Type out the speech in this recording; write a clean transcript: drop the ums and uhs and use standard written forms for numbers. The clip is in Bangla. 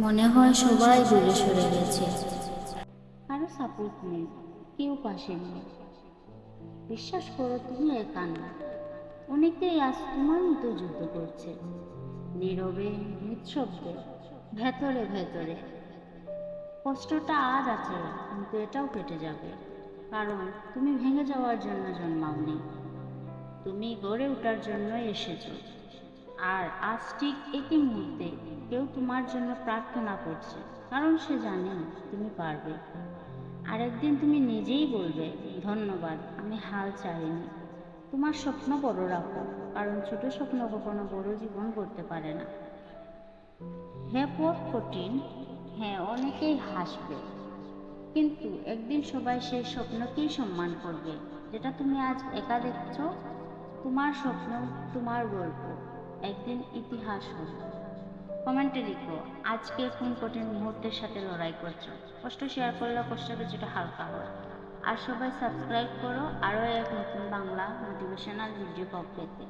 মনে হয় সবাই দূরে সরে গেছে। কারো সাপোর্ট নেই, কেউ পাশে নেই। বিশ্বাস করো, তুমি একা না। অনেকেই আজ তোমার মতো যুদ্ধ করছে, নীরবে, নিঃশব্দে, ভেতরে ভেতরে। কষ্টটা আজ আছে, কিন্তু এটাও কেটে যাবে। কারণ তুমি ভেঙে যাওয়ার জন্য জন্মাওনি, তুমি গড়ে ওঠার জন্যই এসেছো। আর আজ ঠিক একই মুহূর্তে কেউ তোমার জন্য প্রার্থনা করছে, কারণ সে জানে তুমি পারবে। আর একদিন তুমি নিজেই বলবে, ধন্যবাদ, আমি হাল ছাড়িনি। তোমার স্বপ্ন বড় রাখো, কারণ ছোট স্বপ্ন কখনো বড় জীবন করতে পারে না। হ্যাঁ, পথ কঠিন, হ্যাঁ অনেকেই হাসবে, কিন্তু একদিন সবাই সেই স্বপ্নকেই সম্মান করবে, যেটা তুমি আজ একা দেখছো। তোমার স্বপ্ন, তোমার গল্প একদিন ইতিহাস হবে। কমেন্টে লিখো, আজকে কোন কঠিন মুহূর্তের সাথে লড়াই করছো। কষ্ট শেয়ার করলে কষ্ট কিছুটা হালকা হয়। আর সবাই সাবস্ক্রাইব করো আরও এক নতুন বাংলা মোটিভেশনাল ভিডিও পেতে।